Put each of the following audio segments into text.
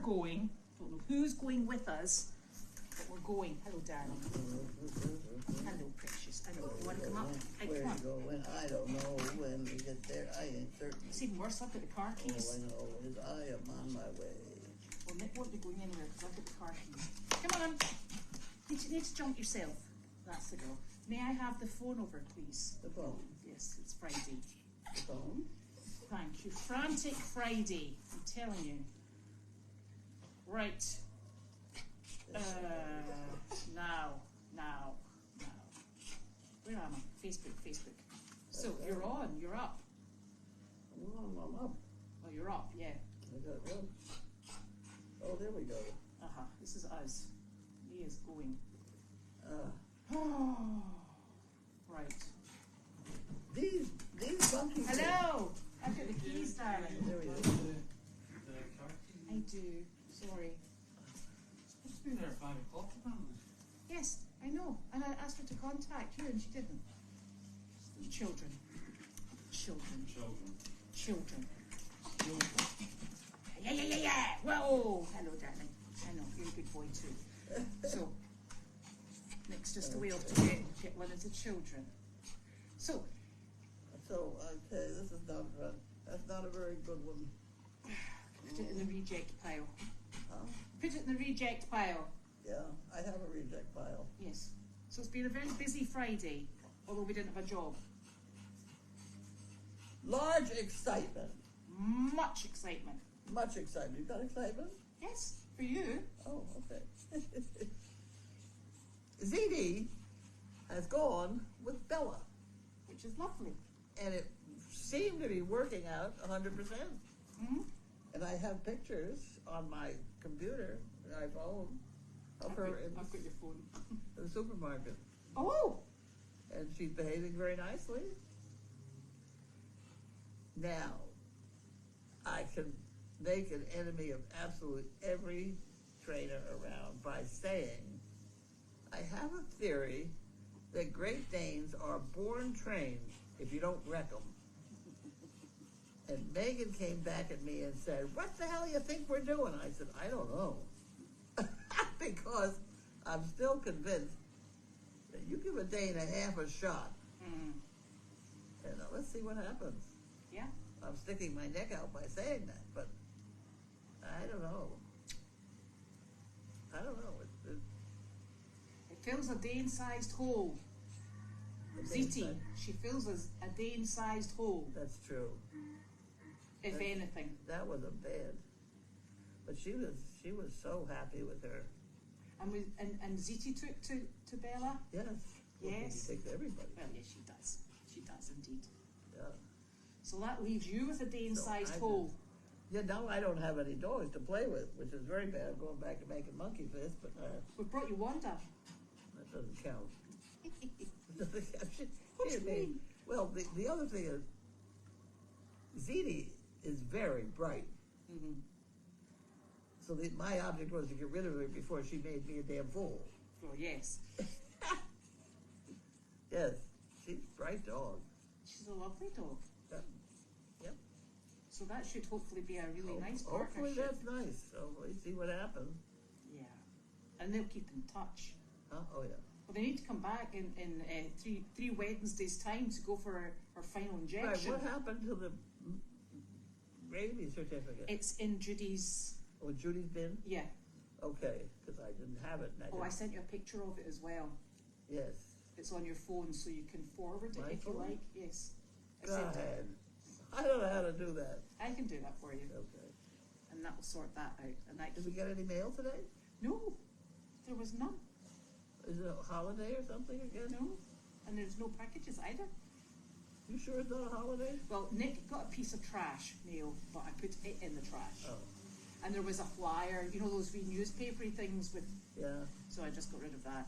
going. Don't know who's going with us, but we're going. Hello, darling. Hello, precious. I know. You want to come up? Hey, Where come on. you going? I don't know when we get there. I ain't certain. It's even worse. I've got the car keys. All I know is I am on my way. Well, Nick won't be going anywhere because I've got the car keys. Come on. Need to jump yourself. That's the girl. May I have the phone over, please? The phone. Yes, it's Friday. The phone? Thank you. Frantic Friday. I'm telling you. Right. Now. Where am I? Facebook. So, you're on. You're up. I'm up. Oh, you're up, yeah. I got it up. Oh, there we go. Uh-huh. This is us. He is going. Right. These funky Hello! I've got the keys, darling. There we go. The car key? I do. Sorry. Supposed to be there at 5 o'clock apparently. Yes, I know. And I asked her to contact you and she didn't. Children. Yeah. Whoa! Hello, darling. I know. You're a good boy too. So, Nick's just away off to get one of the children. So, Okay, this is not right. That's not a very good one. put it in the reject pile. Huh? Put it in the reject pile. Yeah, I have a reject pile. Yes. So it's been a very busy Friday, although we didn't have a job. Large excitement. Much excitement. Much excitement. You got excitement? Yes, for you. Oh, okay. ZD has gone with Bella, Which is lovely. and it seemed to be working out 100%. Mm-hmm. And I have pictures on my computer, iPhone, of her in I've got your phone. the supermarket. Oh! And she's behaving very nicely. Now, I can make an enemy of absolutely every trainer around by saying, I have a theory that Great Danes are born trained if you don't wreck them. And Megan came back at me and said, what the hell do you think we're doing? I said, I don't know. Because I'm still convinced that you give a Dane a half a shot. Mm. And let's see what happens. Yeah. I'm sticking my neck out by saying that, but I don't know. It fills a Dane-sized hole. Ziti, she fills a Dane-sized hole, That's true. if That's- anything. That was a bad. But she was so happy with her. And Ziti took to Bella? Yes. Yes. She takes everybody. Well, yes, she does. She does indeed. Yeah. So that leaves you with a Dane-sized So I hole. Yeah, now I don't have any dogs to play with, which is very bad. I'm going back and making monkey fist, but We brought you Wanda. that doesn't count. What do you mean? Well, the other thing is, Ziti is very bright. Mm-hmm. So my object was to get rid of her before she made me a damn fool. Well, yes. Yes, she's a bright dog. She's a lovely dog. Yep. So that should hopefully be a really nice Hopefully partnership. that's nice. So we'll see what happens. Yeah. And they'll keep in touch. Huh? Oh yeah. Well, they need to come back in three Wednesdays' time to go for her final Right. injection. What happened to the rabies certificate? It's in Judy's. Oh, Judy's been? Yeah. Okay, because I didn't have it. And I didn't- sent you a picture of it as well. Yes. It's on your phone, so you can forward it My if you phone? like. Yes. I Go sent it. ahead. I don't know how to do that. I can do that for you, Okay. and that will sort that out. And that Did we get any mail today? no, there was none. Is it a holiday or something again? No, and there's no packages either. You sure it's not a holiday? Well, Nick got a piece of trash mail, but I put it in the trash. Oh, And there was a flyer, you know those wee newspapery things with, yeah. so I just got rid of that.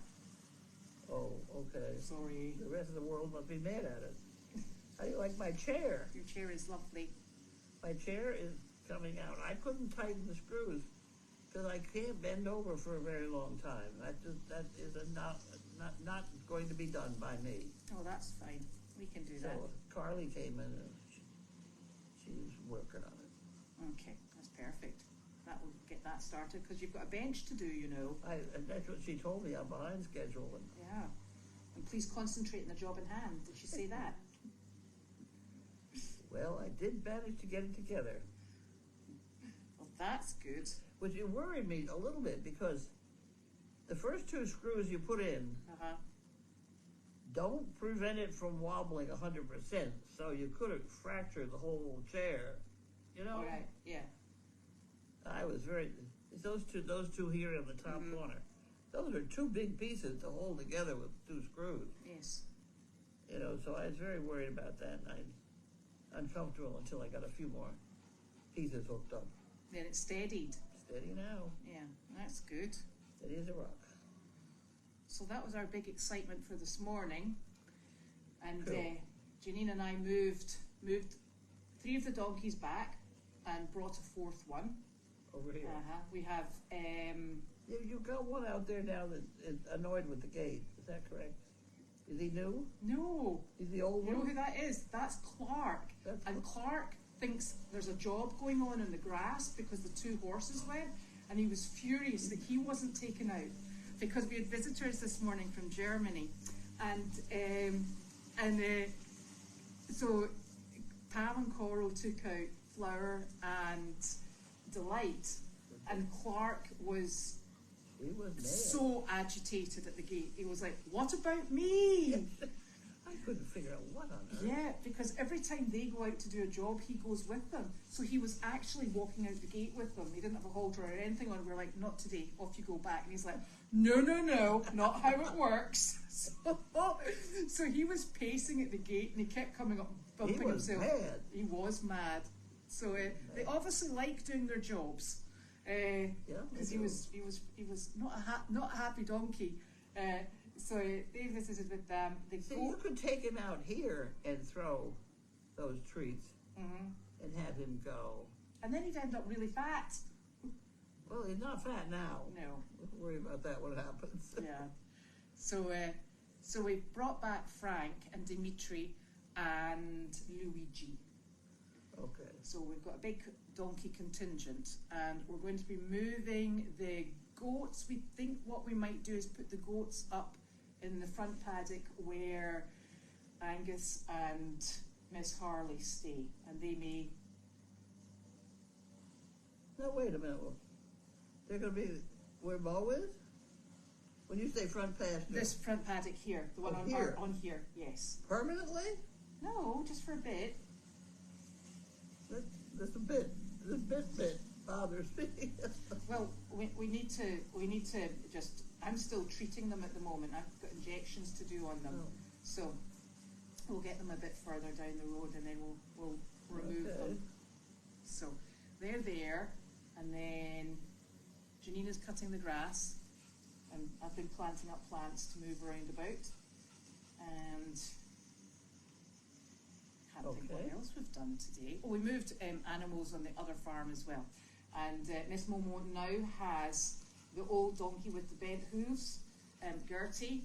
Oh, okay. Sorry. The rest of the world must be mad at us. How do you like my chair? Your chair is lovely. My chair is coming out. I couldn't tighten the screws because I can't bend over for a very long time. That is not going to be done by me. Oh, that's fine. We can do So that. Carly came in and she's working on it. Okay, that's perfect. that will get that started, because you've got a bench to do, you know. And that's what she told me. I'm behind schedule. And Yeah. And please concentrate on the job in hand. Did she say that? well, I did manage to get it together, Well, that's good. which it worried me a little bit because the first 2 screws you put in Uh-huh. don't prevent it from wobbling 100%. So you could have fractured the whole chair. You know. All right, yeah. I was very. Those two here in the top Mhm. corner. Those are 2 big pieces to hold together with 2 screws. Yes. You know, so I was very worried about that, and I was uncomfortable until I got a few more pieces hooked up. Then it's steadied. Steady now, Yeah, that's good. steady as a rock. So that was our big excitement for this morning. And Cool. Janine and I moved 3 of the donkeys back and brought a 4th one. Over here. We have You've got one out there now that is annoyed with the gate. Is that correct? Is he new? no. He's the old You know one? who that is? That's Clark. That's And Clark thinks there's a job going on in the grass because the 2 horses went, and he was furious that he wasn't taken out because we had visitors this morning from Germany, and so Pam and Coral took out Flower and Delight, and Clark was He was mad. so agitated at the gate. He was like, "What about me?" I couldn't figure out what on earth. Yeah, because every time they go out to do a job, he goes with them. So he was actually walking out the gate with them. He didn't have a halter or anything on. We're like, "Not today, off you go back." And he's like, no, not how it works. So he was pacing at the gate, and he kept coming up, bumping He was himself. mad. He was mad. So they obviously like doing their jobs. Yeah, Because they he was not a happy donkey. So they visited with them. They See, go. you could take him out here and throw those treats Mhm. and have him go. And then he'd end up really fat. Well, he's not fat now. No. Don't worry about that when it happens. Yeah. So we brought back Frank and Dimitri and Luigi. Okay. So we've got a big donkey contingent, and we're going to be moving the goats. We think what we might do is put the goats up in the front paddock where Angus and Miss Harley stay, and they may. Now, wait a minute. They're going to be where Mo is? When you say front pasture? This front paddock here, the one Oh, on here? on here, yes. Permanently? No, just for a bit. This bit bothers me. Well, we need to just. I'm still treating them at the moment. I've got injections to do on them, Oh. so we'll get them a bit further down the road, and then we'll remove Okay. them. So they're there, and then Janine is cutting the grass, and I've been planting up plants to move around about, and can't think Okay. what else we've done today. Oh, we moved animals on the other farm as well. And Miss Momo now has the old donkey with the bent hooves, Gertie.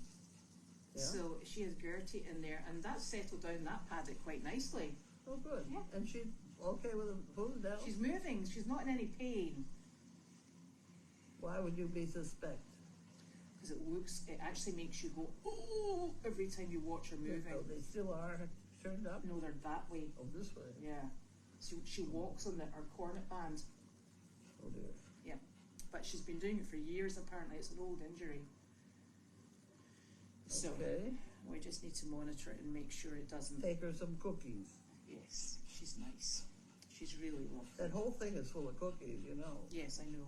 Yeah. So she has Gertie in there, and that's settled down that paddock quite nicely. Oh, good. Yeah. And she's okay with him pulling down? She's moving. She's not in any pain, Why would you be suspect? because it actually makes you go, oh, every time you watch her moving. Oh, they still are turned up? No, they're that way. Oh, this way. Yeah. So she walks on her cornet band. Oh, dear. But she's been doing it for years, apparently. It's an old injury. So Okay. we just need to monitor it and make sure it doesn't. Take her some cookies. Yes, she's nice. She's really lovely. That whole thing is full of cookies, you know. Yes, I know.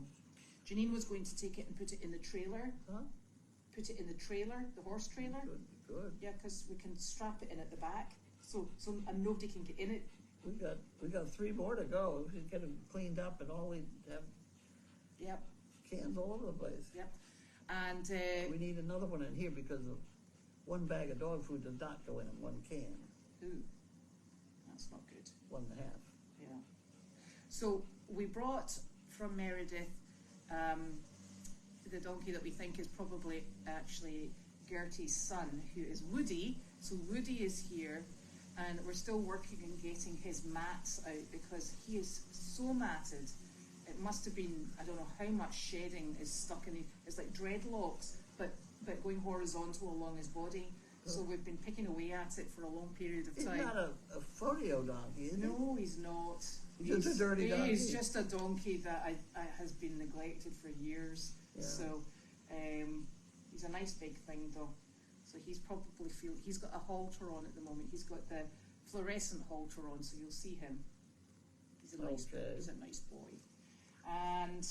Janine was going to take it and put it in the trailer. Huh? Put it in the trailer, the horse trailer. Good. Yeah, because we can strap it in at the back, and nobody can get in it. We got 3 more to go. We should get them cleaned up and all we have Yep, cans all over the place. yep. And We need another one in here because of 1 bag of dog food does not go in 1 can. ooh, that's not good. 1.5. Yeah. So we brought from Meredith the donkey that we think is probably actually Gertie's son, who is Woody. So Woody is here, and we're still working on getting his mats out because he is so matted. It must have been, I don't know how much shedding is stuck in it's like dreadlocks, but going horizontal along his body. So we've been picking away at it for a long period of He's time. not a folio donkey, is he? No, he's not. He's just a dirty donkey. He's just a donkey that has been neglected for years. Yeah. So he's a nice big thing though. So he's he's got a halter on at the moment. He's got the fluorescent halter on, so you'll see him. He's a nice boy. And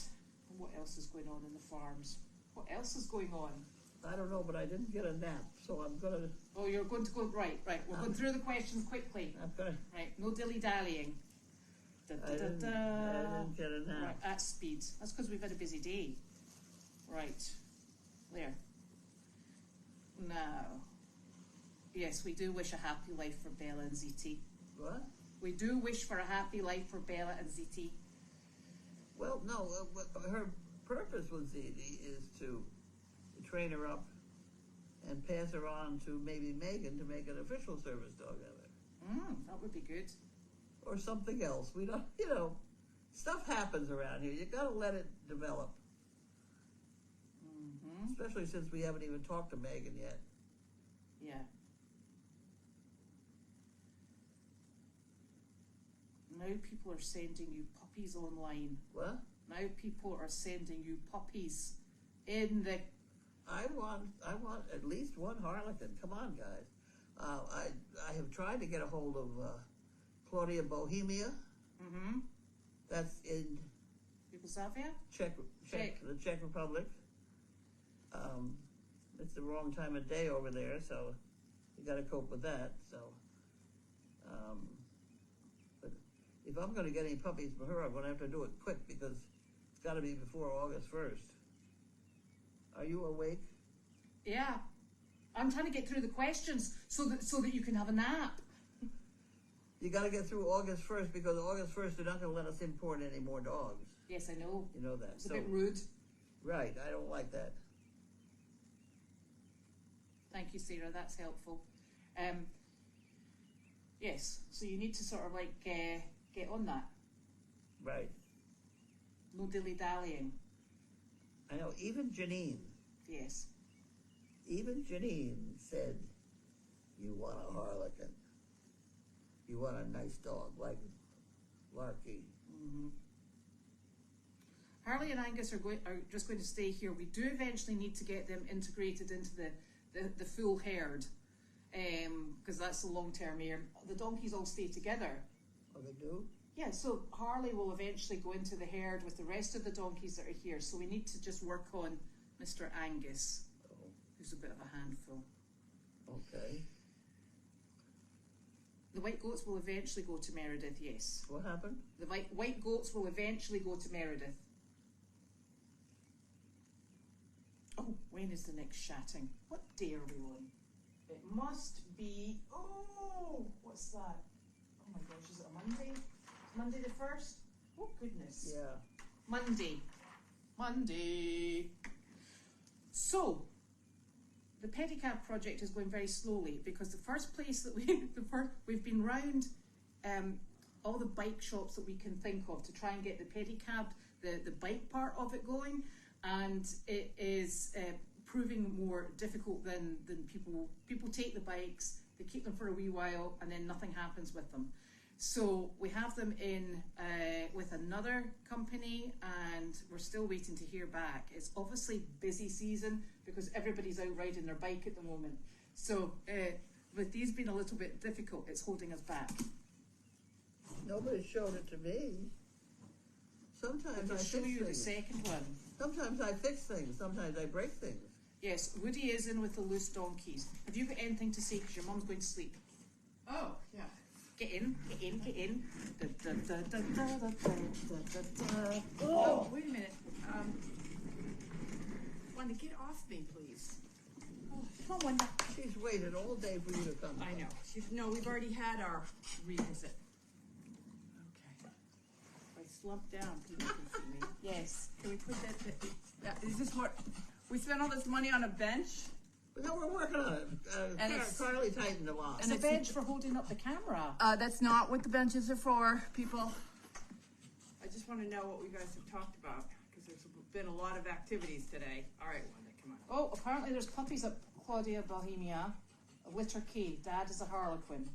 what else is going on in the farms? What else is going on? I don't know, but I didn't get a nap, so I'm gonna. Oh, you're going to go right. We're going through the questions quickly. I'm gonna. Right, no dilly dallying. I didn't get a nap. Right, at speed. That's because we've had a busy day. Right, there. Now, yes, we do wish a happy life for Bella and ZT. What? We do wish for a happy life for Bella and ZT. Well, no. Her purpose with ZT is to train her up and pass her on to maybe Megan to make an official service dog of her. That would be good. Or something else. We don't, stuff happens around here. You gotta let it develop. Especially since we haven't even talked to Megan yet. Yeah. Now people are sending you puppies online. What? Now people are sending you puppies in the... I want at least one harlequin. Come on, guys. I have tried to get a hold of Claudia Bohemia. That's in Yugoslavia? the Czech Republic. It's the wrong time of day over there, so you got to cope with that. So, but if I'm going to get any puppies for her, I'm going to have to do it quick because it's got to be before August 1st. Are you awake? Yeah. I'm trying to get through the questions so that you can have a nap. You got to get through August 1st because August 1st they're not going to let us import any more dogs. Yes, I know. You know that. It's a bit rude. Right, I don't like that. Thank you, Sarah. That's helpful. Yes, so you need to sort of like get on that. Right. No dilly-dallying. I know, even Janine. Yes. Even Janine said, you want a harlequin. You want a nice dog like Larky. Harley and Angus are just going to stay here. We do eventually need to get them integrated into the full herd, because that's the long-term aim. The donkeys all stay together. Oh, they do? Yeah, so Harley will eventually go into the herd with the rest of the donkeys that are here. So we need to just work on Mr. Angus, who's a bit of a handful. Okay. The white goats will eventually go to Meredith, yes. What happened? The white goats will eventually go to Meredith. Oh, when is the next shatting? What day are we on? It must be, what's that? Oh my gosh, is it a Monday? Monday the 1st? Oh goodness. Yeah. Monday. So, the pedicab project is going very slowly because the first place that we've been round all the bike shops that we can think of to try and get the pedicab, the bike part of it going, and it is proving more difficult than people take the bikes, they keep them for a wee while, and then nothing happens with them. So we have them in with another company, and we're still waiting to hear back. It's obviously busy season because everybody's out riding their bike at the moment. So with these being a little bit difficult, it's holding us back. Nobody showed it to me. Sometimes I show fix you the things. second one. Sometimes I fix things. Sometimes I break things. Yes, Woody is in with the loose donkeys. Have you got anything to say? Because your mum's going to sleep. Oh, yeah. Get in. Oh, wait a minute. Wanda, get off me, please. Oh, come on, Wanda. She's waited all day for you to come. I know. No, we've already had our revisit. Okay. I slumped down. People can see me. Yes. Can we put that, is this what, we spent all this money on a bench? No, we're working on it. And it's- Carly tightened a lot. It's a bench for holding up the camera. That's not what the benches are for, people. just want to know what we guys have talked about, because there's been a lot of activities today. All right, Wanda, come on. Oh, apparently there's puppies at Claudia Bohemia. A litter key. Dad is a harlequin.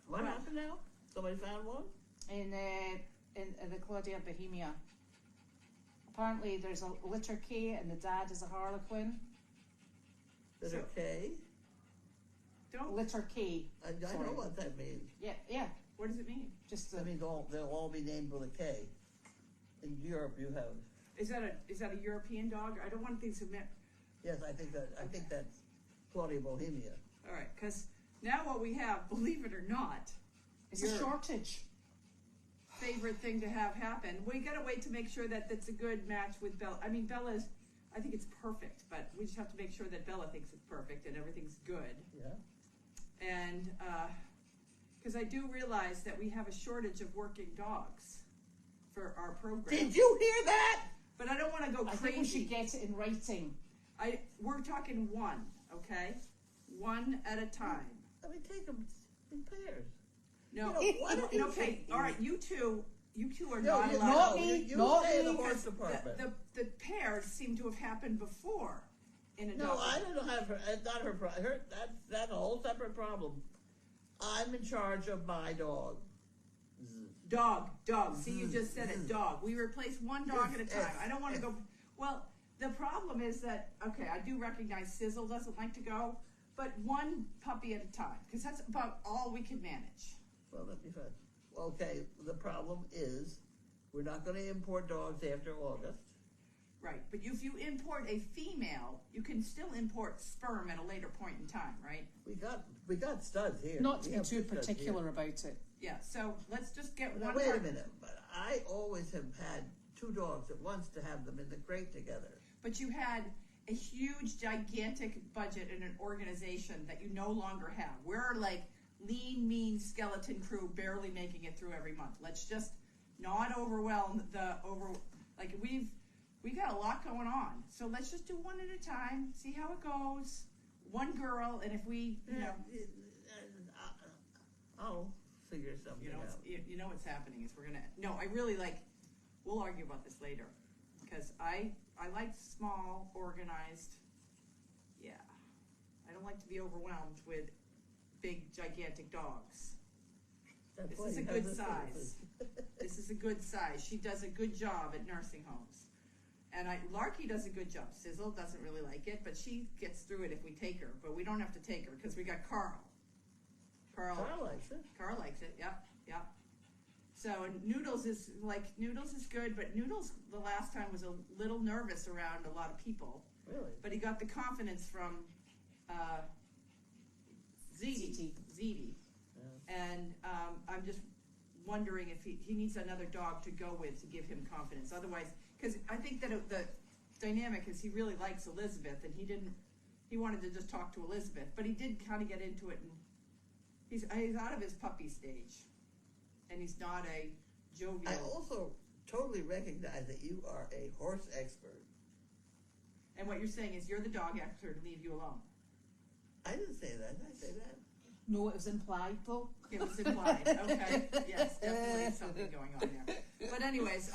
What happened now? Somebody found one? In the Claudia Bohemia. Apparently there's a litter key and the dad is a harlequin. Is it okay? Don't. Litter key. I know what that means. Yeah. What does it mean? Just That means they'll all be named with a K. In Europe, you have. Is that a European dog? I don't want things to. Yes, I think that's Claudia Bohemia. All right, because now what we have, believe it or not, it's a shortage. Favorite thing to have happen. We got to wait to make sure that that's a good match with Bella. I mean, Bella's. I think it's perfect, but we just have to make sure that Bella thinks it's perfect and everything's good. Yeah. And because I do realize that we have a shortage of working dogs for our program. Did you hear that? But I don't want to go I crazy. think we should get it in writing. We're talking one, okay? One at a time. I mean, take them in pairs. No, You know, why don't you okay, think- all right, you two are No, not you, allowed. Not no, me, you not say the me. horse department. The pairs seem to have happened before in a No, dog. I don't have her. It's not her problem. That's a whole separate problem. I'm in charge of my dog. Dog. See, you just said it, dog. We replace one dog at a time. I don't want to go. Well, the problem is that, okay, I do recognize Sizzle doesn't like to go, but one puppy at a time, because that's about all we can manage. Well, that'd be fun. Okay, the problem is we're not going to import dogs after August. Right, but if you import a female, you can still import sperm at a later point in time, right? We got studs here. Not to We be have too studs particular here. about it. Yeah, so let's just get Now, one. wait a minute. But I always have had two dogs at once to have them in the crate together. But you had a huge, gigantic budget in an organization that you no longer have. We're like lean, mean skeleton crew, barely making it through every month. Let's just not overwhelm like we got a lot going on. So let's just do one at a time, see how it goes. One girl, and if we, I'll figure something out. you know what's happening is we'll argue about this later, because I like small, organized. Yeah, I don't like to be overwhelmed with big, gigantic dogs. That's This why is a you have good the size. This is a good size. She does a good job at nursing homes. And Larky does a good job. Sizzle doesn't really like it, but she gets through it if we take her. But we don't have to take her because we got Carl. Carl likes it. Carl likes it. Yep. So and Noodles is good, but Noodles the last time was a little nervous around a lot of people. Really? But he got the confidence from Ziti. Yeah. And I'm just wondering if he needs another dog to go with to give him confidence. Otherwise, because I think that the dynamic is he really likes Elizabeth, and he wanted to just talk to Elizabeth, but he did kind of get into it, and he's out of his puppy stage, and he's not a jovial. I also totally recognize that you are a horse expert. And what you're saying is you're the dog expert to leave you alone. I didn't say that. Did I say that? No, it was implied though. It was implied. Okay. Yes, definitely something going on there. But anyways,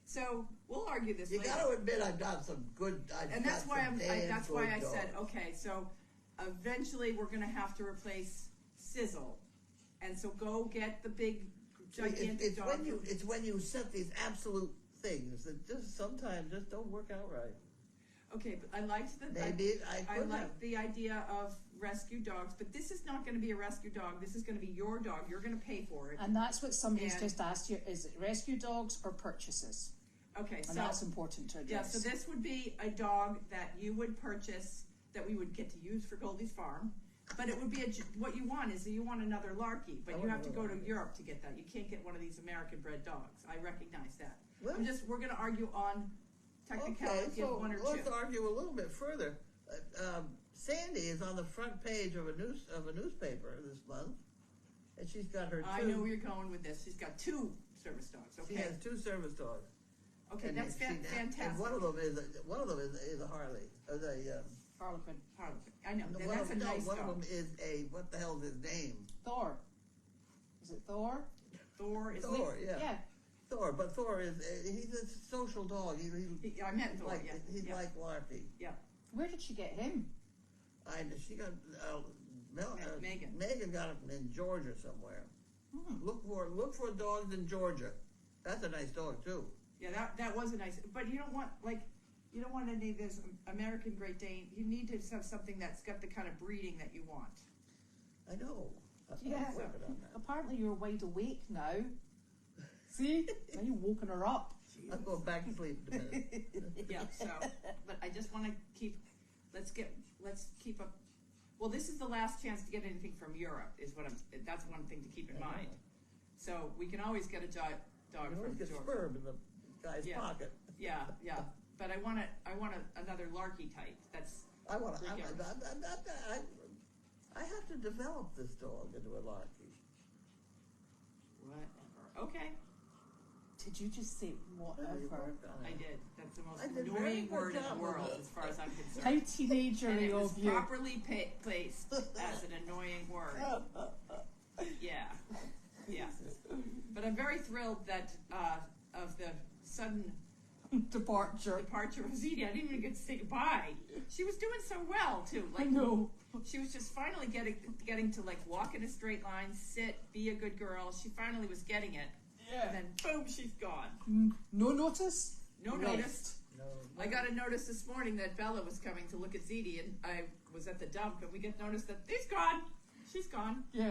so we'll argue this You later. got to admit, I've got some good. And that's why I said, okay, so eventually we're going to have to replace Sizzle, and so go get the big gigantic It's dog. when you set these absolute things that just sometimes just don't work out right. Okay, but I liked I liked the idea of rescue dogs, but this is not going to be a rescue dog. This is going to be your dog. You're going to pay for it. And that's what somebody's And- just asked you, is it rescue dogs or purchases? Okay, And so that's important to yeah, address. so this would be a dog that you would purchase that we would get to use for Goldie's farm. But it would be what you want is you want another Larky, but you have to go to Europe to get that. You can't get one of these American bred dogs. I recognize that. Well- we're going to argue on technicality Okay, of so one or let's two. argue a little bit further. Sandy is on the front page of a newspaper this month, and she's got her. I know where you're going with this. She's got two service dogs. She Okay. has two service dogs. Okay, And that's fantastic. And one of them is a Harley. Harlequin. Harlequin. I know. One That's a nice one dog. of them is a what the hell is his name? Thor. Is it Thor? Thor is Thor. Yeah. Yeah. Thor, but Thor is, he's a social dog. I meant Thor, like, yeah. He's yeah. like Larky. Yeah. Where did she get him? She got, Megan. Megan got him in Georgia somewhere. Look for dogs in Georgia. That's a nice dog too. Yeah, that was a nice, but you don't want any of this American Great Dane. You need to have something that's got the kind of breeding that you want. I know. Yeah. I'm working on that. Apparently you're wide awake now. See? Now you've woken her up. I'm going back to sleep in a minute. Yeah, so, but I just want to let's keep up. Well, this is the last chance to get anything from Europe, that's one thing to keep in mind. So we can always get a dog You always from get Georgia. sperm in the guy's Yeah. pocket. Yeah, but I want another Larky type. I have to develop this dog into a Larky. Whatever. Okay, Did you just say whatever? I did. That's the most I did very annoying good word in job the with world, it. as far as I'm concerned. How teenager And it was of you. properly placed as an annoying word. Yeah. But I'm very thrilled that of the sudden Departure. departure of Ziti. I didn't even get to say goodbye. She was doing so well too. I know. She was just finally getting to like walk in a straight line, sit, be a good girl. She finally was getting it. Yeah. And then boom, she's gone. No notice? No Left. notice. No. I got a notice this morning that Bella was coming to look at Ziti, and I was at the dump, and we get notice that she's gone. She's gone. Yeah.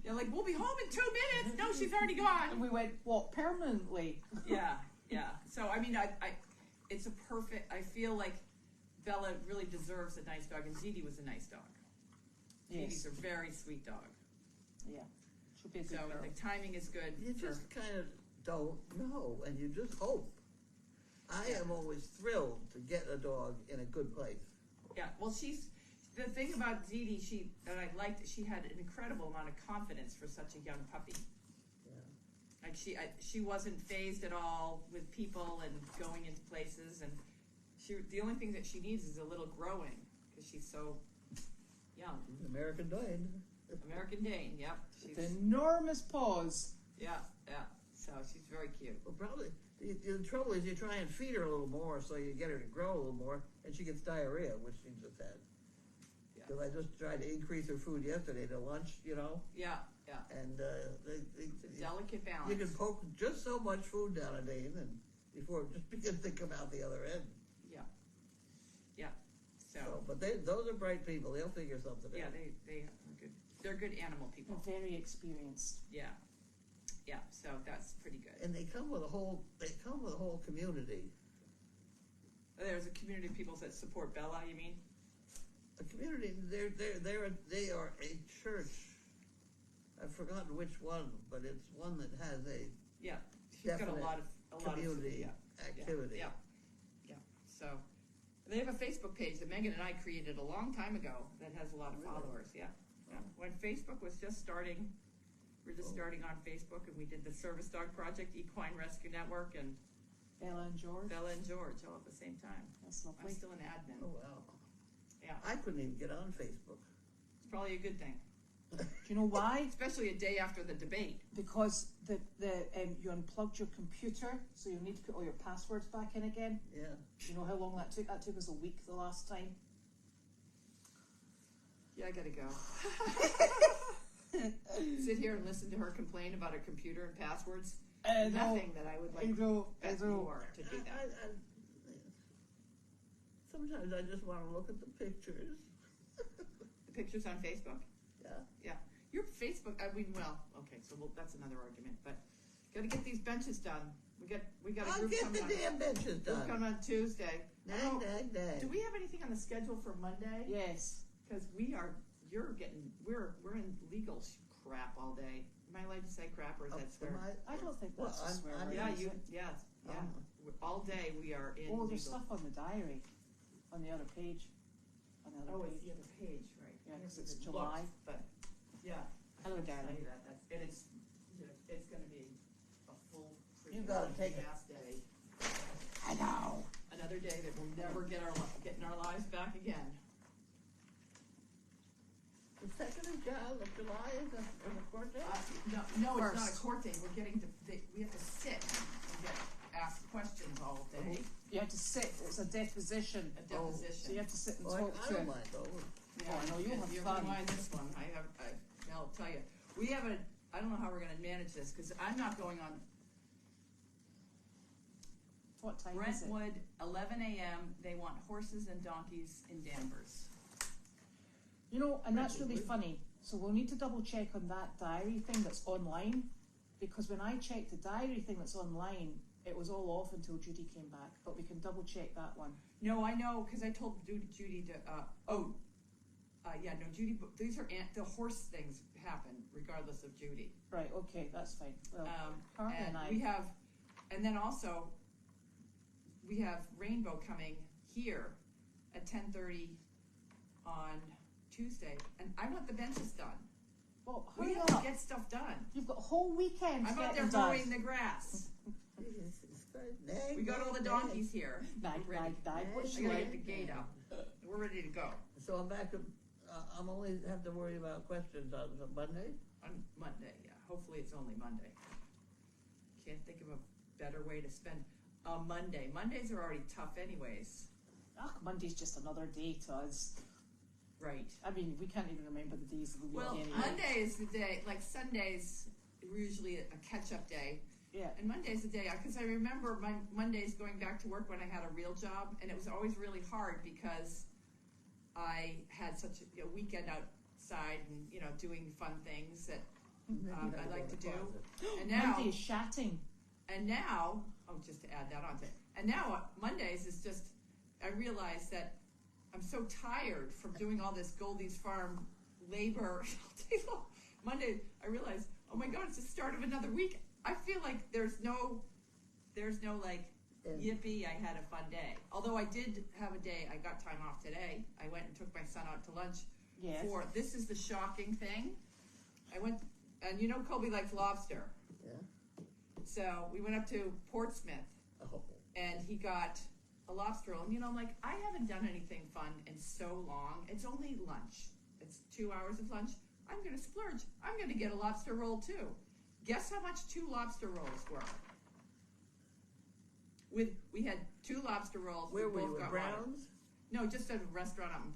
They're like, we'll be home in 2 minutes. No, she's already gone. And we went, what, permanently? Yeah. So I mean, it's a perfect. I feel like Bella really deserves a nice dog, and Ziti was a nice dog. Yes. Ziti's a very sweet dog. Yeah. She'll be a good So girl. the timing is good. You for- just kind of don't know, and you just hope. I am always thrilled to get a dog in a good place. Yeah, well, the thing about Ziti, that I liked, she had an incredible amount of confidence for such a young puppy. Yeah. Like she wasn't phased at all with people and going into places, and the only thing that she needs is a little growing because she's so young. American Dane. American Dane, yep. With enormous paws. Yeah. So she's very cute. Well, probably the trouble is you try and feed her a little more so you get her to grow a little more, and she gets diarrhea, which she just had. Yeah. Because I just tried to increase her food yesterday to lunch, Yeah. and It's a delicate balance. you can poke just so much food down a Dane, and before it just begins to come out the other end. Yeah. So, but those are bright people. They'll figure something Yeah, out. they are good. They're good animal people. They're very experienced. Yeah. So that's pretty good. And they come with a whole community. There's a community of people that support Bella. You mean? A community. They are a church. I've forgotten which one, but it's one that has a Yeah. She's got a definite lot of community yeah. activity. Yeah. So they have a Facebook page that Megan and I created a long time ago that has a lot of Really? followers. Yeah. When Facebook was just starting, we're just Oh. starting on Facebook, and we did the Service Dog Project, Equine Rescue Network, and Bella and George. Bella and George all at the same time. That's I'm lovely. still an admin. Oh wow! Yeah, I couldn't even get on Facebook. it's probably a good thing, Do you know why? especially a day after the debate. Because you unplugged your computer, so you need to put all your passwords back in again. Yeah. Do you know how long that took? That took us a week the last time. Yeah, I gotta go. Sit here and listen to her complain about her computer and passwords. Nothing that I would like bet more to do that. Sometimes I just want to look at the pictures. The pictures on Facebook? Yeah. Your Facebook, okay, so that's another argument, but gotta get these benches done. We got a I'll group get coming the on. damn benches Group coming done. on Tuesday. Nag, nag, nag. Do we have anything on the schedule for Monday? Yes. Because we're in legal crap all day. Am I allowed to say crap, or is that swear? I don't think that's a swear word, Yeah, is it? yeah. All day we are in Oh, legal. there's stuff on the diary, on the other page. On the other It's page. the other page, right? Yeah, 'cause Here's it's the July. books, But, yeah. Hello, I can tell darling. you that. It's gonna be a full. You gotta take it. gas day. I know. Another day that we'll never get our lives back again. The 2nd of July is a court day? No, it's not a First. court date. We're getting we have to sit have to sit. It's a deposition. A deposition. So you have to sit and Well, talk I to. don't mind those. Yeah, Oh, I know, you'll and have you're fun. gonna mind this one. I'll tell you. We have I don't know how we're gonna manage this, because I'm not going on What time is it? Brentwood, 11 a.m. They want horses and donkeys in Danvers. You know, and that's really Brentwood. funny. So we'll need to double check on that diary thing that's online, because when I checked the diary thing that's online, it was all off until Judy came back. But we can double check that one. No, I know, because I told Judy to, Judy, but these are, the horse things happen regardless of Judy. Right, okay, that's fine. Well, Carly And and I. we have, and then also, we have Rainbow coming here at 10:30 on Tuesday, and I want the benches done. Well, We hurry have to up. get stuff done. You've got a whole weekend I'm to out get there them done. mowing the grass. Nag, We got all the nag, donkeys here. Nag, Ready. nag, nag. What's I your gotta name? get the gate up. We're ready to go So I'm back to, I'm only have to worry about questions on Monday? on Monday. Yeah, hopefully it's only Monday. Can't think of a better way to spend a Monday. Mondays are already tough anyways. Ugh, Monday's just another day to us. Right. I mean, we can't even remember the days of the week Well, anyway. Monday is the day, like Sundays are usually a catch-up day. Yeah. And Monday's the day, because I remember my Mondays going back to work when I had a real job, and it was always really hard because I had such a weekend outside and, doing fun things that I like to do. And now, Monday is shatting. just to add that on to it, and now Mondays is just, I realize that I'm so tired from doing all this Goldy's Farm labor. Monday, I realize, oh my God, it's the start of another week. I feel like there's no like, yippee, I had a fun day. Although I did have a day, I got time off today. I went and took my son out to lunch Yes. this is the shocking thing. I went, and Colby likes lobster. Yeah. So we went up to Portsmouth, Oh. and he got a lobster roll. And I'm like, I haven't done anything fun in so long. It's only lunch. It's 2 hours of lunch. I'm going to splurge. I'm going to get a lobster roll too. Guess how much 2 lobster rolls were? We had 2 lobster rolls. Where we were both you, at got water. Brown's? No, just at a restaurant up in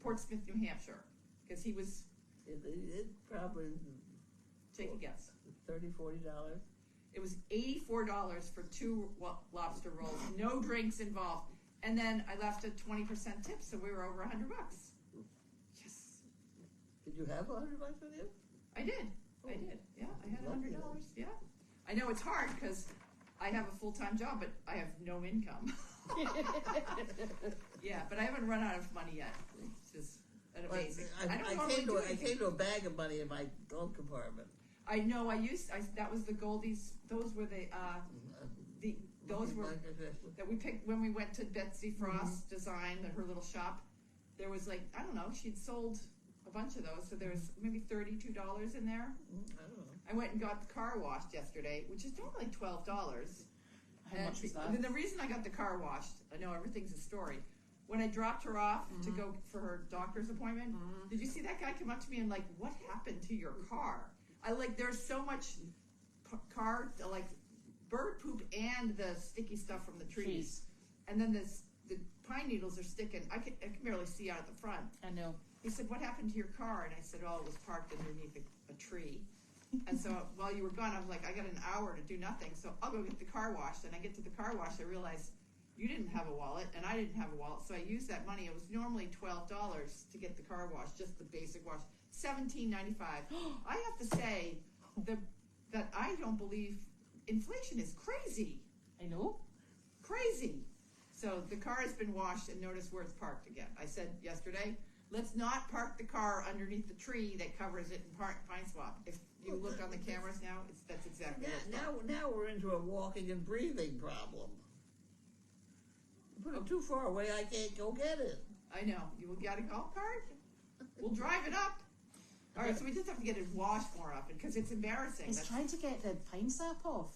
Portsmouth, New Hampshire. Because he was, It probably take a guess. $30, $40. It was $84 for 2 lobster rolls, no drinks involved. And then I left a 20% tip, so we were over $100. Yes, Did you have $100 with you? I did. Yeah, I had $100. Yeah, I know it's hard because I have a full-time job, but I have no income. Yeah, but I haven't run out of money yet, which is amazing. I came to a bag of money in my glove compartment. I know. That was the Goldies. Those were those were that we picked when we went to Betsy Frost Design, her little shop. There was I don't know, she'd sold a bunch of those, so there was maybe $32 in there. I don't know. I went and got the car washed yesterday, which is normally $12. How much was that? And then the reason I got the car washed, I know everything's a story. When I dropped her off to go for her doctor's appointment, did you see that guy come up to me and what happened to your car? There's so much car, bird poop and the sticky stuff from the trees. And then the pine needles are sticking. I can barely see out at the front. I know. He said, what happened to your car? And I said, oh, it was parked underneath a tree. And so while you were gone, I was like, I got an hour to do nothing, so I'll go get the car washed. And I get to the car wash, I realize you didn't have a wallet, and I didn't have a wallet, so I used that money. It was normally $12 to get the car wash, just the basic wash. $17.95. I have to say that I don't believe inflation is crazy. I know. Crazy. So the car has been washed, and notice where it's parked again. I said yesterday, let's not park the car underneath the tree that covers it in Pine Swamp. If you look on the cameras now, that's exactly where it's parked. Now we're into a walking and breathing problem. Put it too far away, I can't go get it. I know. You got a golf cart? We'll drive it up. All right, so we just have to get it washed more often because it's embarrassing. It's trying to get the pine sap off.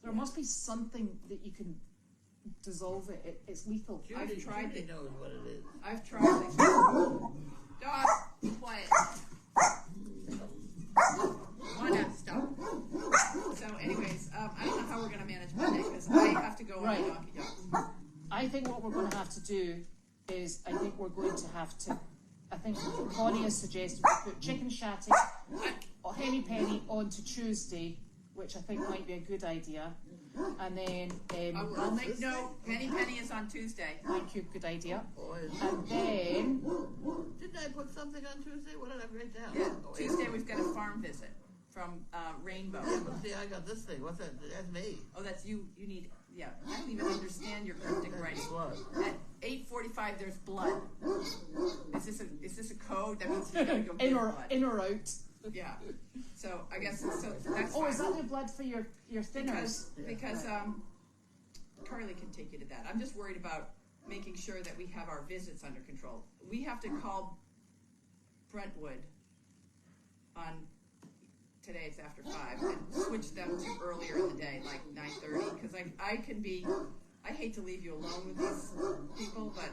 There must be something that you can dissolve it. It's lethal. I've tried Judy it. knows what it is. I've tried it. Dog, quiet. Wanna stop. So anyways, I don't know how we're going to manage Monday because I have to go on a donkey job. I think what we're going to have to do is, I think we're going to have to, I think Connie has suggested we put chicken shatty or henny penny on to Tuesday, which I think might be a good idea. And then, I'll make note, Penny is on Tuesday. thank you, good idea. Boys. And then, Didn't I put something on Tuesday? What did I write down? Yeah, Oh, Tuesday we've got a farm visit from Rainbow. Yeah, but see, I got this thing. What's that? That's me. Oh, that's you, you need, yeah, I don't even understand your cryptic writing. Blood. At 8:45, there's blood. Is this a code? That means you gotta go get blood. in or out. Yeah, so I guess, so that's Oh, fine. is that the blood for your thinners? Because Carly can take you to that. I'm just worried about making sure that we have our visits under control. We have to call Brentwood on, today it's after 5, and switch them to earlier in the day, like 9:30, because I hate to leave you alone with these people, but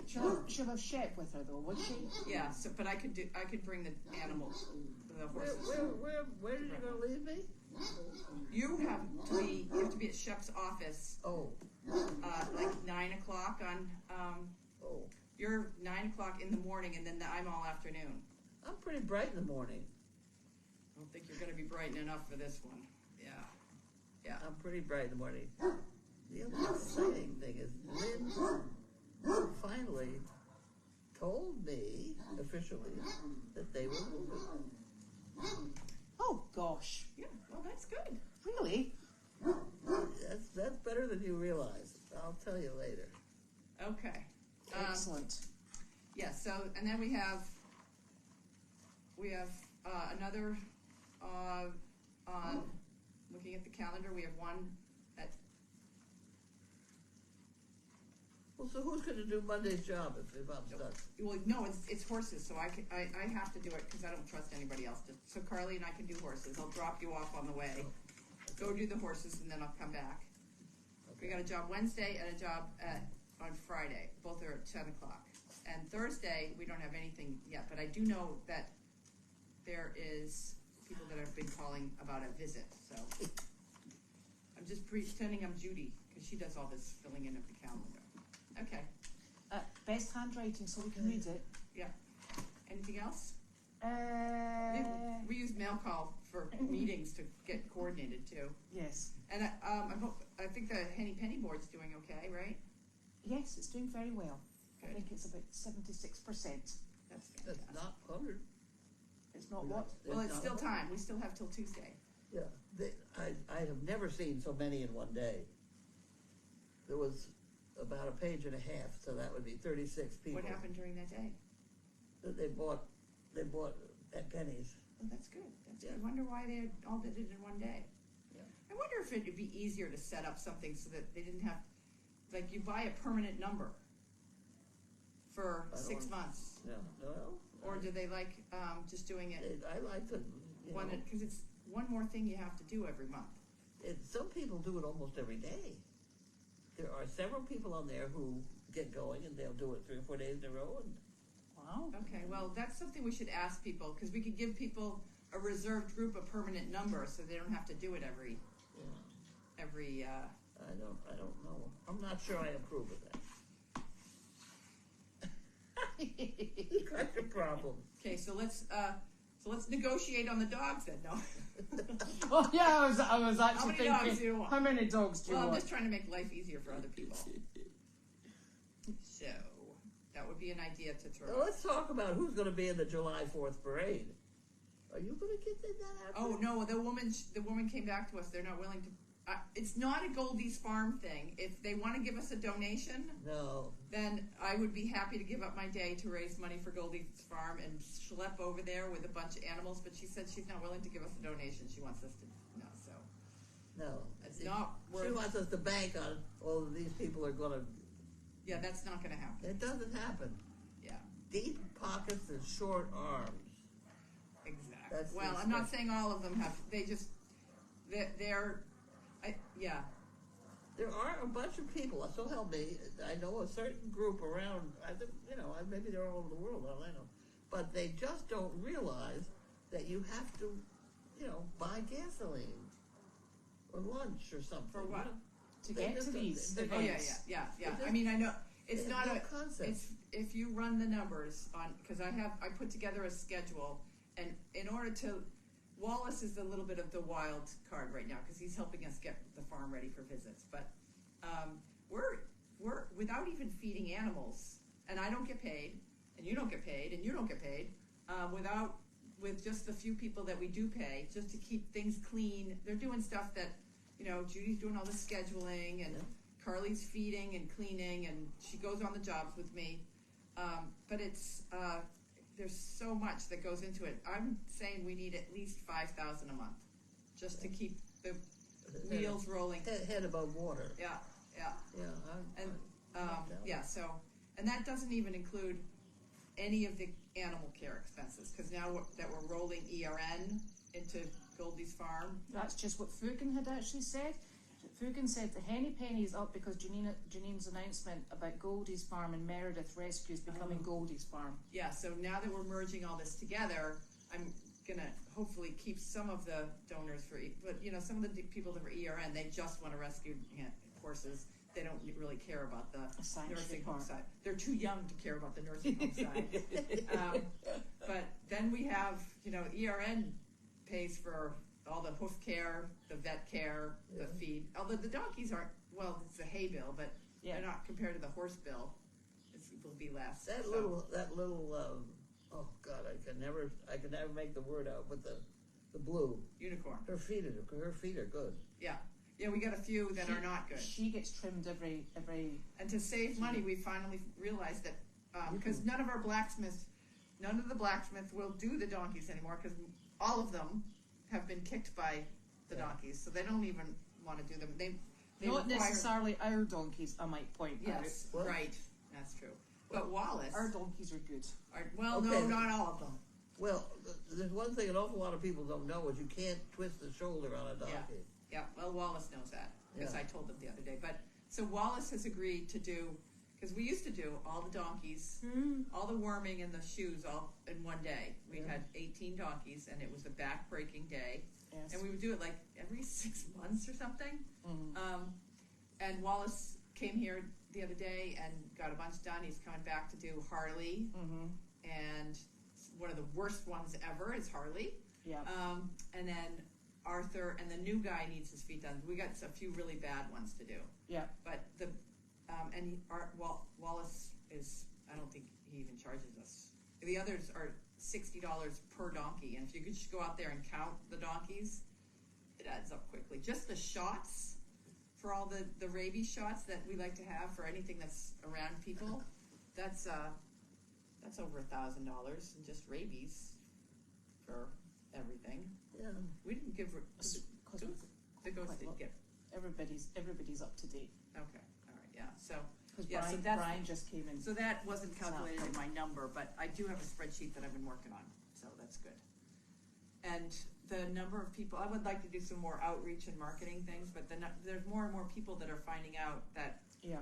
She'll have Shep with her though, would she? yeah, so, but I could bring the animals, the horses. Where did you go leave me? You have to be at Shep's office, Oh, like 9 o'clock on, oh. you're 9 o'clock in the morning, and then I'm all afternoon. I'm pretty bright in the morning. I don't think you're gonna be bright enough for this one. Yeah. I'm pretty bright in the morning. The other exciting thing is Lynn finally told me officially that they were moving. Oh gosh, Yeah, well, that's good. really? That's better than you realize. I'll tell you later. Okay. Excellent. Yeah, so, and then we have another, on, looking at the calendar, we have one at, Well, so who's going to do Monday's job if I'm stuck? well, no, it's horses, so I have to do it because I don't trust anybody else to. So Carly and I can do horses. I'll drop you off on the way. Go do the horses and then I'll come back. We got a job Wednesday and a job on Friday. Both are at 10 o'clock. And Thursday, we don't have anything yet, but I do know that there is people that have been calling about a visit, so. I'm just pretending I'm Judy, because she does all this filling in of the calendar. Okay, Best handwriting so we can read it. yeah. Anything else? Uh, We use mail call for meetings to get coordinated too. yes. And I think the Henny Penny board's doing okay, right? Yes, it's doing very well. I Good. think it's about 76%. That's That's fantastic. not 100. It's not what? Well, it's not still 100. time. We still have till Tuesday. Yeah, I have never seen so many in one day. There was about a page and a half, so that would be 36 people. What happened during that day? That they bought at Penny's. Oh, that's good. That's Yeah. good. I wonder why they all did it in one day. Yeah. I wonder if it'd be easier to set up something so that they didn't have, like, you buy a permanent number for I don't 6 know. months, Yeah, well, or do they like just doing it I like to. one? Because it's one more thing you have to do every month. Some people do it almost every day. There are several people on there who get going and they'll do it 3 or 4 days in a row. And Wow. Okay, well, that's something we should ask people, because we could give people a reserved group a permanent number, so they don't have to do it every. I don't know. I'm not sure I approve of that. You got your problem. Okay, so let's negotiate on the dogs then. No. Oh yeah, I was How actually many dogs do thinking, you want? how many dogs do you Well, I'm want? just trying to make life easier for other people. So that would be an idea to throw. Now let's talk about who's going to be in the July 4th parade. Are you going to get that out? Oh no, the woman came back to us. They're not willing to. It's not a Goldy's Farm thing. If they want to give us a donation, No. then I would be happy to give up my day to raise money for Goldy's Farm and schlep over there with a bunch of animals. But she said she's not willing to give us a donation. She wants us to so. No. It's not worth. She wants us to bank on all of these people are going to. Yeah, that's not going to happen. It doesn't happen. Yeah, Deep pockets and short arms. exactly. That's Well, the I'm not expression. saying all of them have. They're. Yeah. There are a bunch of people, so help me, I know a certain group around, I think, maybe they're all over the world, I don't know. But they just don't realize that you have to, buy gasoline or lunch or something. For what? to get to these they- Oh, yeah, events. yeah. It just- I mean, I know, it's They not have a, no concept. it's, if you run the numbers on, cause I put together a schedule, and in order to, Wallace is a little bit of the wild card right now, cause he's helping us get the farm ready for visits, but, we're, without even feeding animals, and I don't get paid, and you don't get paid, and you don't get paid, with just the few people that we do pay, just to keep things clean, they're doing stuff that, Judy's doing all the scheduling, and Yeah. Carly's feeding and cleaning, and she goes on the jobs with me. But it's, there's so much that goes into it. I'm saying we need at least $5,000 a month, just to keep the wheels rolling. Head above water. Yeah. Yeah, And, I'm down. so, and that doesn't even include any of the animal care expenses, because now that we're rolling ERN into Goldy's farm. That's just what Fugan had actually said. Fugan said the henny penny is up because Janine's announcement about Goldy's farm and Meredith Rescue is becoming Goldy's farm. Yeah, so now that we're merging all this together, I'm gonna hopefully keep some of the donors for, but some of the people that were ERN, they just want to rescue horses. They don't really care about the Sanctuary nursing home part. side. They're too young to care about the nursing home side. But then we have, ERN pays for all the hoof care, the vet care, the Yeah. feed. Although the donkeys aren't, well, it's a hay bill, but Yeah. they're not compared to the horse bill. It will be less. That so. little, oh God, I can never make the word out, but the blue, Unicorn. her feet are good. Yeah, we got a few that are not good. She gets trimmed every. And to save money, we finally realized that, because none of the blacksmiths will do the donkeys anymore, because all of them have been kicked by the donkeys, so they don't even want to do them. They Not require, necessarily our donkeys, I might point yes, What? right, that's true. But Wallace, out. Our donkeys are good. well, Okay. no, not all of them. Well, there's one thing an awful lot of people don't know is you can't twist the shoulder on a donkey. Yeah, well, Wallace knows that, because Yeah. I told them the other day. But, so Wallace has agreed to do, because we used to do all the donkeys, all the worming and the shoes all in one day. We Yeah. had 18 donkeys, and it was a back-breaking day. Yes. And we would do it like every 6 months or something. And Wallace came here the other day and got a bunch done. He's coming back to do Harley, and one of the worst ones ever is Harley. Yeah. And then Arthur, and the new guy needs his feet done. We got a few really bad ones to do. Yeah. But Wallace is, I don't think he even charges us. The others are $60 per donkey, and if you could just go out there and count the donkeys, it adds up quickly. Just the shots, for all the rabies shots that we like to have for anything that's around people, that's over $1,000 in just rabies for everything. Yeah. We didn't give Because the ghost quite didn't well. get. everybody's up to date. Okay, all right, yeah. So Because yeah, so Brian just came in. so that wasn't calculated in my number, but I do have a spreadsheet that I've been working on, so that's good. And the number of people, I would like to do some more outreach and marketing things, but there's more and more people that are finding out that Yeah.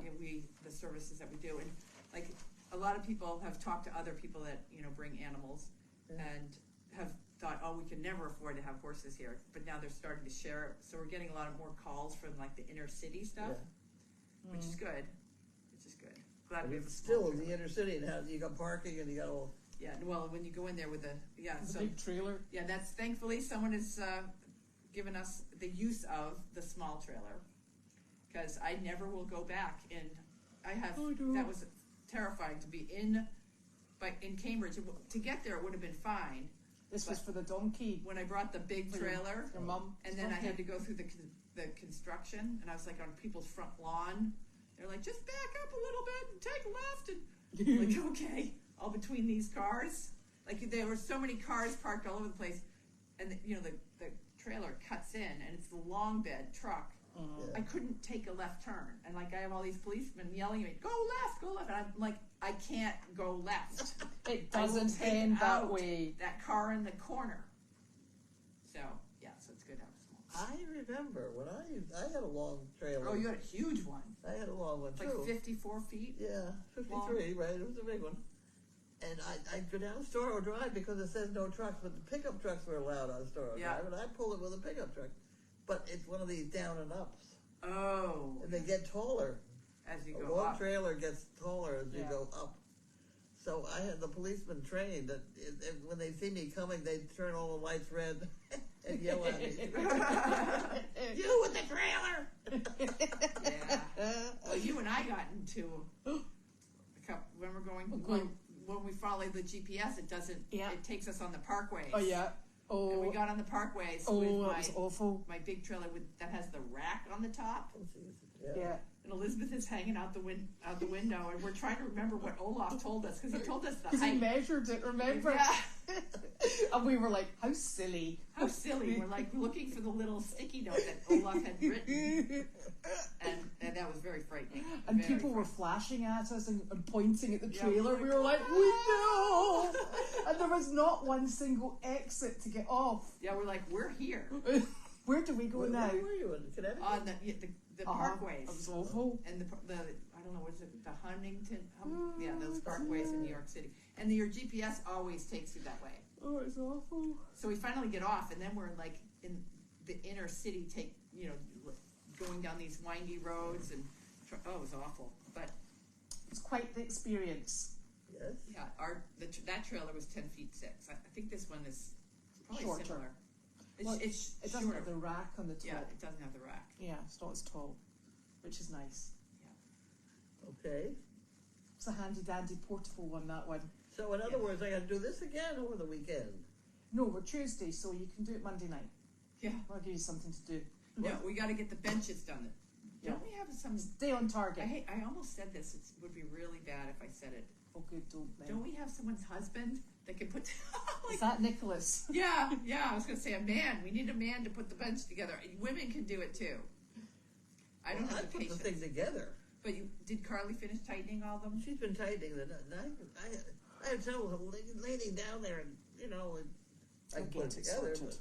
the services that we do, and like a lot of people have talked to other people that bring animals, and have thought, oh, we can never afford to have horses here, but now they're starting to share it. So we're getting a lot of more calls from like the inner city stuff, which is good. Glad But we have a it's small still in the trailer. inner city, and you got parking, and you got all. Yeah, well, when you go in there with the The big trailer. yeah, that's thankfully someone has given us the use of the small trailer, because I never will go back. And that was terrifying to be in Cambridge. To get there, it would have been fine. This was for the donkey. When I brought the big For trailer, Your mum. and then I had to go through the construction, and I was like on people's front lawn. They're like, just back up a little bit and take a left, and I'm like, okay, all between these cars. Like there were so many cars parked all over the place, and the trailer cuts in, and it's the long bed truck. I couldn't take a left turn, and like I have all these policemen yelling at me, go left, and I'm like, I can't go left. It I will doesn't take end that out way. that car in the corner. So yeah, so it's good to have a small. I remember when I had a long trailer. Oh, you had a huge one. I had a long one It's too. like 54 feet. Yeah, 53, right? It was a big one. And I'd go down Storrow Drive because it says no trucks, but the pickup trucks were allowed on Storrow Yeah. Drive, and I pulled it with a pickup truck. But it's one of these down and ups. Oh, and they get taller. as you A go long up. trailer gets taller as you Yeah. go up. So I had the policemen trained that when they see me coming, they turn all the lights red and yell at me. You with the trailer! Yeah. Well, you and I got into a couple, when we're going, when we follow the GPS, it doesn't, Yeah. it takes us on the parkways. Oh yeah. And we Oh. got on the parkways Oh, with that was awful. my big trailer that has the rack on the top. Yeah. And Elizabeth is hanging out the window, and we're trying to remember what Olaf told us, because he told us the Because he height. measured it, remember? Yeah. And we were like, how silly. How silly. We're like looking for the little sticky note that Olaf had written. And that was very frightening. And Very people were frightening. flashing at us and pointing at the Yeah, trailer. we're We were like, like, we know! And there was not one single exit to get off. Yeah, we're like, we're here. Where do we go Where now? were you, in Connecticut? On the parkways. That was awful. And the I don't know, what is it, the yeah, those parkways in New York City. And your GPS always takes you that way. Oh, it's awful. So we finally get off, and then we're like in the inner city, going down these windy roads, and it was awful. But It's quite the experience. Yes. yeah, that trailer was 10 feet 6. I think this one is probably Shorter. similar. Well, It's It doesn't shorter. have the rack on the top. Yeah, it doesn't have the rack. Yeah, it's not as tall, which is nice. Okay. It's a handy dandy portable one, that one. So in other words, I got to do this again over the weekend. No, we're Tuesday, so you can do it Monday night. Yeah. I'll give you something to do. No, we got to get the benches done. Yeah. Don't we have some? Stay on target. I almost said this. It would be really bad if I said it. Oh, good, don't. Don't we have someone's husband that can put? Is that Nicholas? Yeah. I was gonna say a man. We need a man to put the bench together. Women can do it too. I don't Well, have I the put patience. the thing together. But did Carly finish tightening all of them? She's been tightening the. I had trouble laying down there, and I I'll can put it get it together. sorted.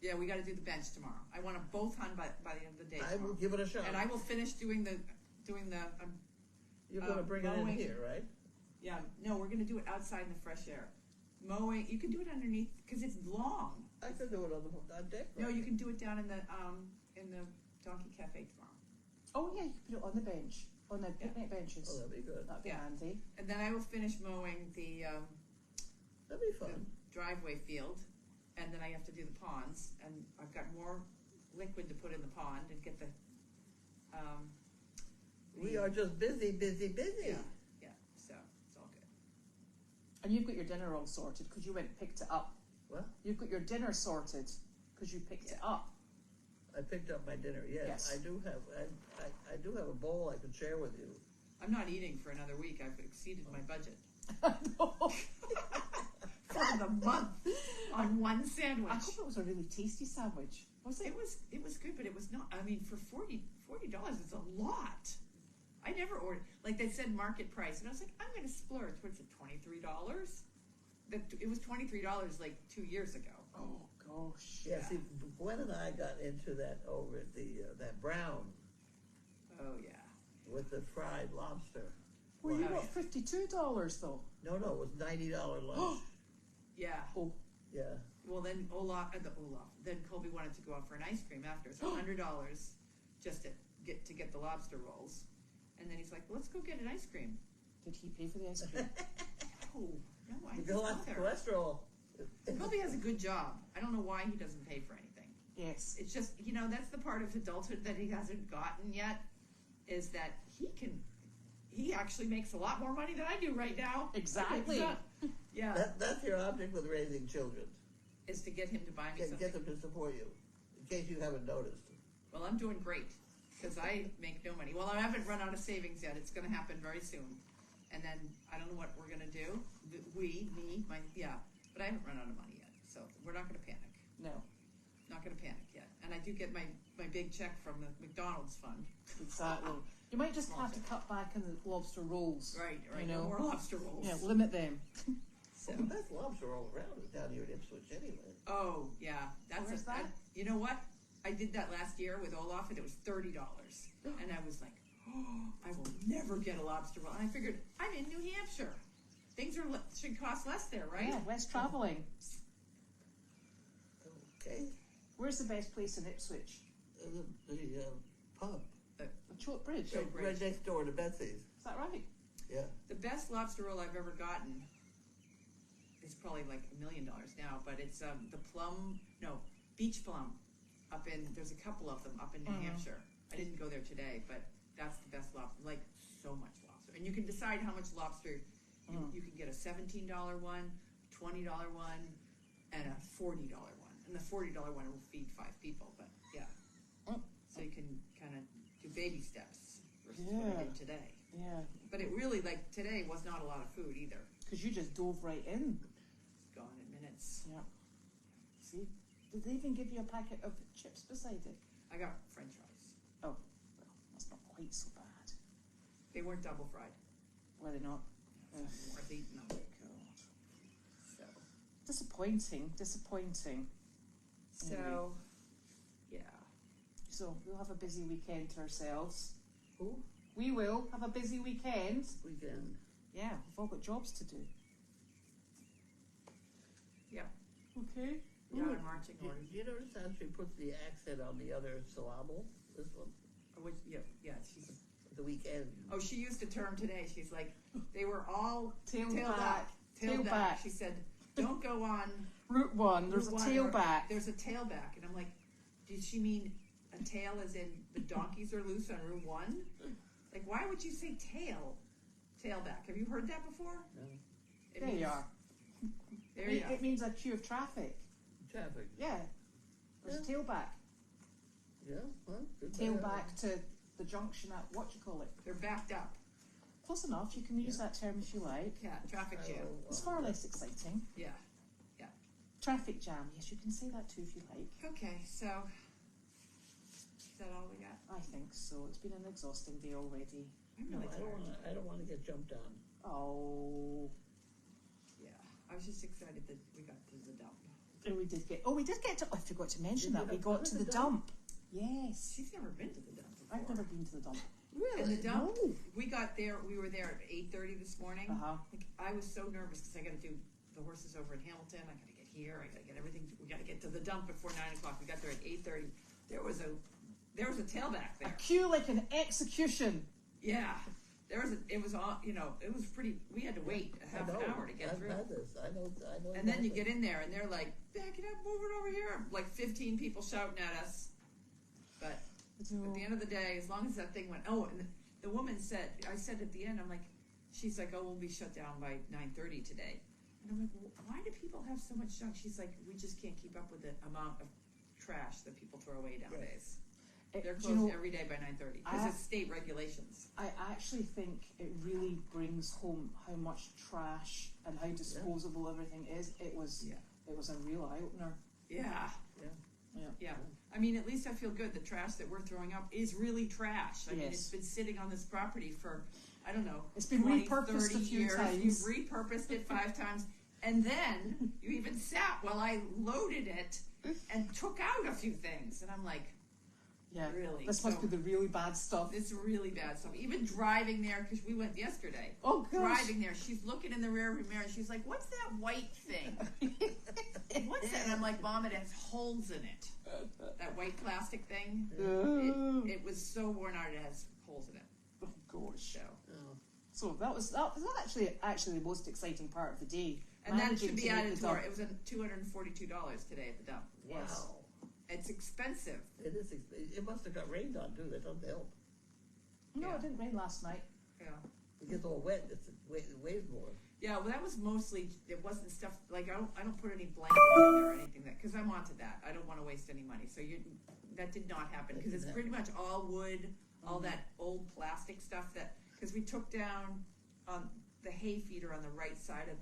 Yeah, we got to do the bench tomorrow. I want them both hung by the end of the day. But I will tomorrow. give it a shot. And I will finish doing the. You're going to bring it in mowing. here, right? Yeah, no, we're gonna do it outside in the fresh air. Mowing. You can do it underneath because it's long. I could do it on deck. No, you can do it down in the Donkey Cafe tomorrow. Oh, yeah, you can put it on the bench, on the picnic benches. Oh, that'd be good. That'd be Yeah. handy. And then I will finish mowing the That'd be fun. driveway field, and then I have to do the ponds, and I've got more liquid to put in the pond and get the. We are just busy. Yeah. So it's all good. And you've got your dinner all sorted because you went and picked it up. What? You've got your dinner sorted because you picked it up. I picked up my dinner. Yes, Yes. I do have. I do have a bowl I could share with you. I'm not eating for another week. I've exceeded my budget No. for the month on one sandwich. I hope it was a really tasty sandwich. Was it? It was good, but it was not. I mean, for $40, it's a lot. I never ordered, like they said, market price, and I was like, I'm going to splurge. What's it, $23? It was $23 like 2 years ago. Oh gosh. Yeah. See, Gwen and I got into that over at the that Brown Oh yeah. with the fried lobster. Well, you Oh, got $52 though. No, it was $90 lunch. Yeah. Oh, Yeah. Well, then then Colby wanted to go out for an ice cream after, so $100 just to get the lobster rolls, and then he's like, "Let's go get an ice cream." did he pay for the ice cream? No, I The just got there. cholesterol. Colby has a good job. I don't know why he doesn't pay for anything. Yes. It's just, that's the part of adulthood that he hasn't gotten yet, is that he actually makes a lot more money than I do right now. Exactly. Yeah. That's your object with raising children. Is to get him to buy me something. Get them to support you, in case you haven't noticed. Well, I'm doing great, because I make no money. Well, I haven't run out of savings yet. It's going to happen very soon. And then, I don't know what we're going to do. But I haven't run out of money yet. So, we're not going to panic. No. Not going to panic yet. And I do get my big check from the McDonald's fund. Exactly. You might just have to cut back on the lobster rolls. Right. You No know. more lobster rolls. Yeah, limit them. So. Well, the best lobster all around is down here in Ipswich anyway. Oh, yeah. Where's that? You know what? I did that last year with Olaf, and it was $30. And I was like, I will never get a lobster roll. And I figured, I'm in New Hampshire. Things should cost less there, right? Yeah, less travelling. Okay. Where's the best place in Ipswich? The pub. Choke Bridge. Choke Bridge. Right next door to Betsy's. Is that right? Yeah. The best lobster roll I've ever gotten is probably like $1 million now, but it's beach plum up in, there's a couple of them up in New Hampshire. I didn't go there today, but that's the best lobster, like so much lobster. And you can decide how much lobster, you can get a $17 one, $20 one, and a $40 one. And the $40 one will feed 5 people, but yeah. So you can kind of do baby steps versus what I did today. Yeah. But it really, like today, was not a lot of food either. Because you just dove right in. It's gone in minutes. Yeah. See? Did they even give you a packet of chips beside it? I got French fries. Oh, well, that's not quite so bad. They weren't double fried. Were they not? It's not worth eating them. God. So, Disappointing. so, yeah. So we'll have a busy weekend to ourselves. Who? We will have a busy weekend. Weekend. Yeah, we've all got jobs to do. Yeah. Okay. We got a marching Do orders. you notice how she puts the accent on the other syllable? This one? Yeah, she's. The weekend. Oh, she used a term today. She's like, they were all Tail tailed back. Tailed Tail back. back. She said, don't go on Route 1, there's Route a 1 or- tailback. There's a tailback. And I'm like, did she mean a tail as in the donkeys are loose on Route 1? Like, why would you say tail? Tailback. Have you heard that before? No. It There means- you are. There you go. It means a queue of traffic. Traffic. Yeah. There's a tailback. Yeah, well, good for her. Tailback to the junction at, what you call it? They're backed up. Close enough, you can use that term if you like. Yeah, traffic jam. Oh, It's far less exciting. Yeah. Traffic jam, yes, you can say that too if you like. Okay, so is that all we got? I think so. It's been an exhausting day already. I'm No, really tired. I don't want to get jumped on. Oh. Yeah, I was just excited that we got to the dump. We did get to, I forgot to mention Did that. you We have fun got to at the the dump. Yes. She's never been to the dump before. I've never been to the dump. And the dump, No. we were there at 8:30 this morning. Uh-huh. Like, I was so nervous because I got to do the horses over in Hamilton. I got to get here. I got to get everything. We got to get to the dump before 9 o'clock. We got there at 8:30. There was a tailback A there. queue like an execution. Yeah, it was all, it was pretty. We had to wait a half an hour to get I've through. had this. I know. And then you exactly. get in there and they're like, back it up, move it over here. Like 15 people shouting at us. But at the end of the day, as long as that thing went, and the woman said, I said at the end, I'm like, she's like, oh, we'll be shut down by 9:30 today. And I'm like, well, why do people have so much junk? She's like, we just can't keep up with the amount of trash that people throw away nowadays. They're closed every day by 9:30 because it's state regulations. I actually think it really brings home how much trash and how disposable everything is. It was a real eye opener. Yeah. Yeah. Yeah. I mean, at least I feel good. The trash that we're throwing up is really trash. I mean, it's been sitting on this property for, I don't know, It's been 20, repurposed 30 a few years. times. You've repurposed it 5 times. And then you even sat while I loaded it and took out a few things. And I'm like, Yeah, really? This must So- be the really bad stuff. it's really bad stuff. Even driving there, because we went yesterday. Oh gosh. Driving there, she's looking in the rearview mirror and she's like, what's that white thing? What's that? And I'm like, Mom, it has holes in it. That white plastic thing. It was so worn out, it has holes in it. Oh gosh. So, Oh. So that was actually the most exciting part of the day. and that Managing should be to make added the to our. dump. It was $242 today at the dump. Wow. Yes. It's expensive. It is. It must have got rained on too. That doesn't help. No, Yeah. it didn't rain last night. Yeah. It gets all wet. It weighs more. Yeah, well, that was mostly. It wasn't stuff like I don't put any blankets in there or anything because I'm onto that. I don't want to waste any money. So that did not happen because it's pretty much all wood, all that old plastic stuff because we took down the hay feeder on the right side of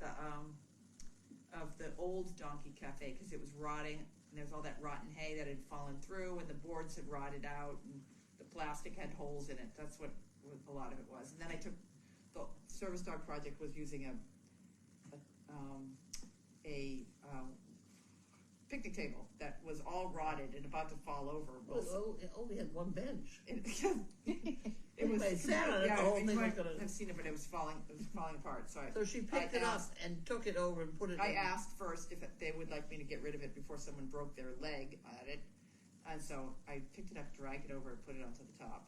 the old Donkey Cafe because it was rotting and there was all that rotten hay that had fallen through and the boards had rotted out and the plastic had holes in it. That's what a lot of it was. And then I took. The service dog project was using a picnic table that was all rotted and about to fall over. Well, it only had one bench. It was. They sat on it, Yeah, the whole you thing was might gonna- have seen it, but it was falling apart. So So she picked it up and took it over and put it. I in. asked first if they would like me to get rid of it before someone broke their leg at it, and so I picked it up, dragged it over, and put it onto the top.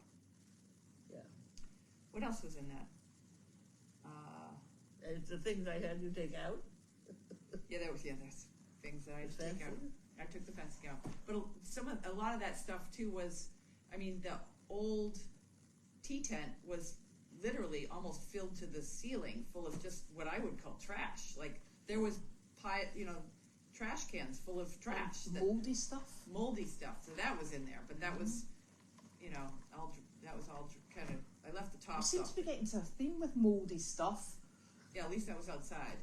What else was in that? And it's the things I had to take out. Yeah, there's things that I had The to take out. fencing? I took the fencing out, but a lot of that stuff too was, I mean, the old tea tent was literally almost filled to the ceiling, full of just what I would call trash. Like there was trash cans full of trash, Moldy stuff. moldy stuff. So that was in there, but that was, that was all kind of. I left the We top seem off. to be getting to a theme with moldy stuff. Yeah, at least that was outside.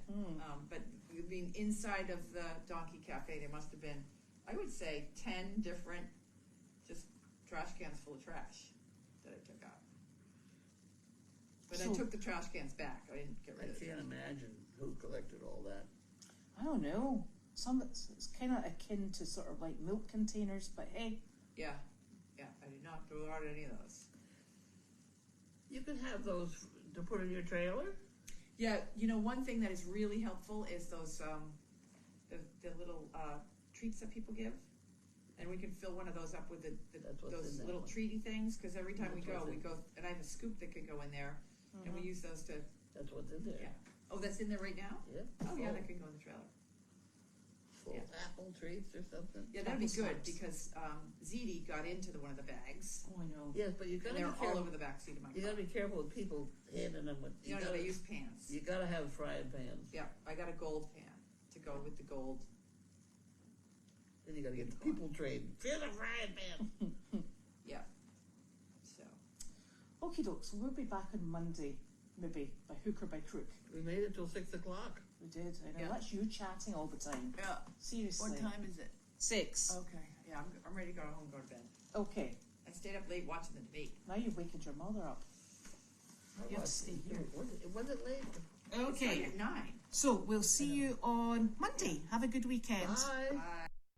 But being inside of the Donkey Cafe, there must have been, I would say, 10 different just trash cans full of trash that I took out. But I So- took the trash cans back. I didn't get I rid of can't them. imagine who collected all that. I don't know. It's kind of akin to sort of like milk containers, but hey, Yeah, I did not throw out any of those. You could have those to put in your trailer. Yeah, one thing that is really helpful is those the little treats that people give, and we can fill one of those up with That's what's those in that little one. treaty things. Because every time That's we what's in. go, and I have a scoop that can go in there, and we use those to. That's what's in there. Yeah. Oh, that's in there right now. Yeah. Oh yeah, Full- that can go in the trailer. full yeah. apple treats or something. Yeah, that'd be Apple good snaps. because Zeddy got into one of the bags, oh, I know. Yes, but you and gotta they be were all careful. over the back seat of my You car. gotta be careful with people handing them. No, they use pans. You gotta have frying pans. Yeah, I got a gold pan to go with the gold. Then you gotta get the people trained. Fill the frying pan. Yeah. So Okie doke, so we'll be back on Monday, maybe by hook or by crook. We made it till 6 o'clock. We did. I know. Yeah. That's you chatting all the time. yeah. Seriously. What time is it? 6. Okay. Yeah, I'm ready to go home and go to bed. Okay. I stayed up late watching the debate. Now you've wakened your mother up. You have to stay here. Was it late? It started at 9. So we'll see you on Monday. Have a good weekend. Bye. Bye.